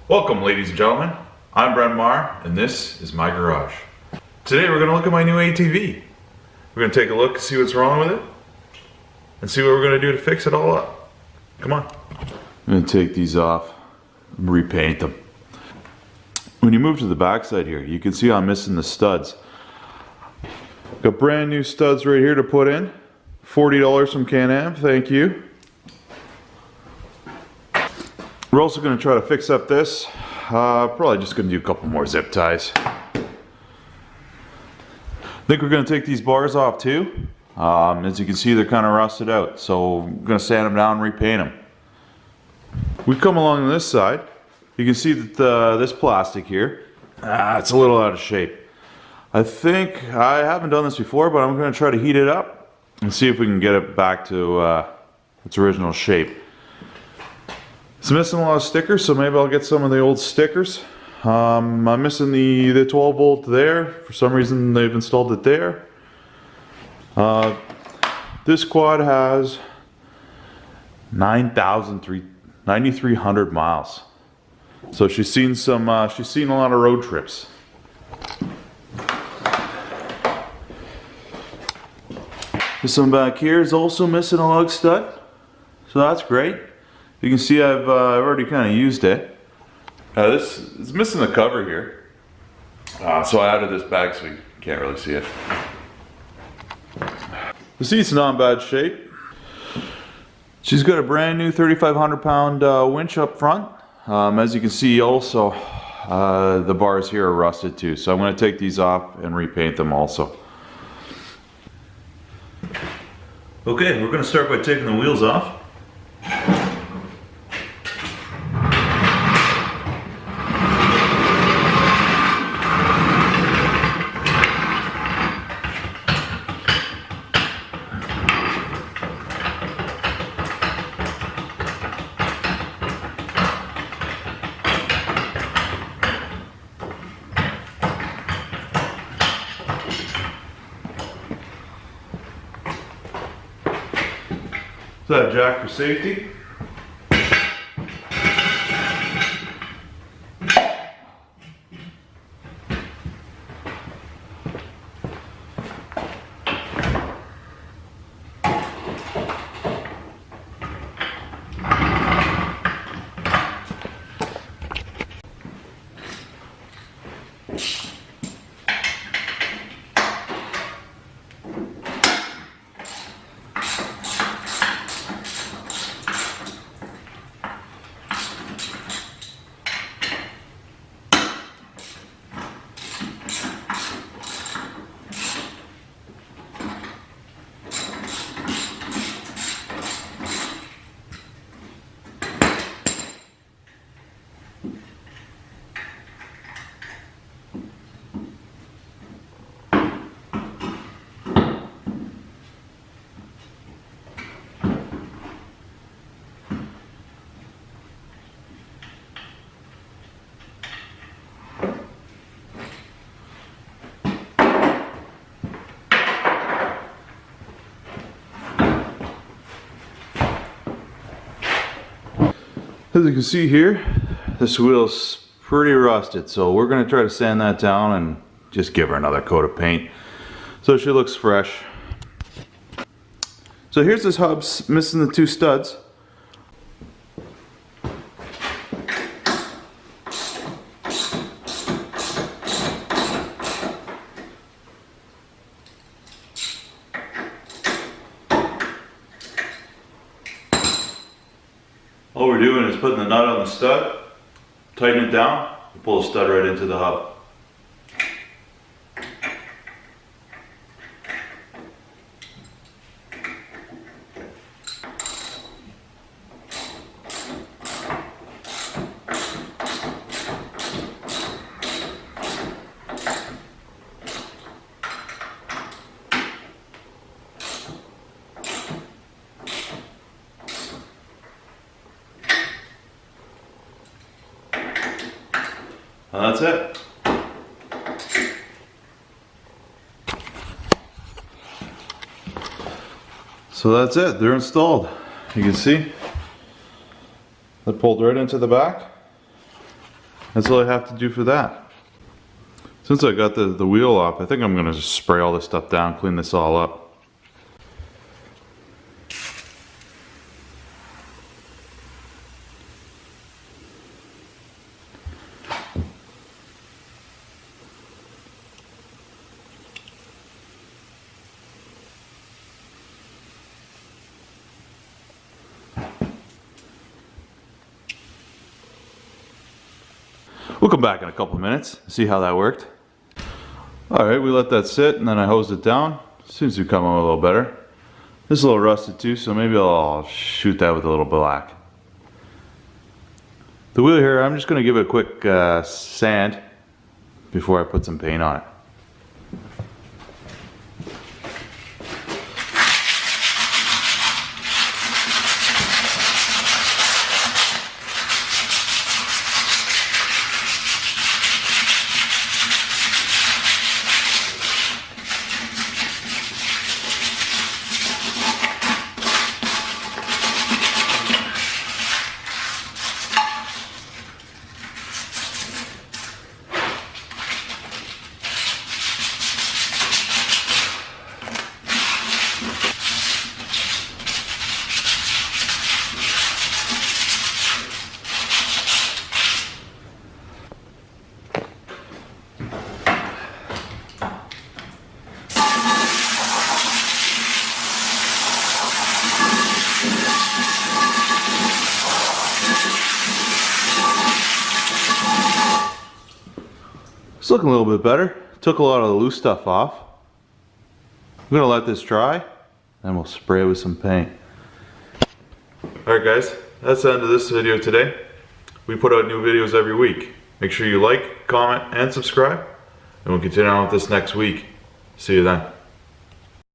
Welcome, ladies and gentlemen. I'm BrentMar, and this is my garage. Today we're going to look at my new ATV. We're going to take a look and see what's wrong with it, and see what we're going to do to fix it all up. Come on. I'm going to take these off and repaint them. When you move to the back side here, you can see I'm missing the studs. Got brand new studs right here to put in. $40 from Can-Am, thank you. We're also going to try to fix up this. Probably just going to do a couple more zip ties. I think we're going to take these bars off too. As you can see, they're kind of rusted out, so I'm going to sand them down and repaint them. We come along this side. You can see that this plastic here, it's a little out of shape. I haven't done this before, but I'm going to try to heat it up and see if we can get it back to its original shape. It's missing a lot of stickers, so maybe I'll get some of the old stickers. I'm missing the 12 volt there. For some reason they've installed it there. This quad has 9,300 miles. So she's seen a lot of road trips. This one back here is also missing a lug stud, so that's great. You can see I've already kind of used it. This is missing the cover here, so I added this back so you can't really see it. The seat's not in bad shape. She's got a brand new 3,500 pound winch up front. As you can see also, the bars here are rusted too, so I'm going to take these off and repaint them also. Okay, we're going to start by taking the wheels off. So that jack for safety. As you can see here, this wheel's pretty rusted, so we're going to try to sand that down and just give her another coat of paint so she looks fresh. So here's this hub missing the two studs. All we're doing is putting the nut on the stud, tighten it down, and pull the stud right into the hub. And that's it. So that's it, they're installed. You can see, they pulled right into the back. That's all I have to do for that. Since I got the wheel off, I think I'm gonna just spray all this stuff down, clean this all up. We'll come back in a couple of minutes, see how that worked. Alright, we let that sit and then I hosed it down. Seems to come out a little better. This is a little rusted too, so maybe I'll shoot that with a little black. The wheel here, I'm just going to give it a quick sand before I put some paint on it. It's looking a little bit better. Took a lot of the loose stuff off. I'm gonna let this dry, and we'll spray it with some paint. Alright guys, that's the end of this video today. We put out new videos every week. Make sure you like, comment, and subscribe, and we'll continue on with this next week. See you then.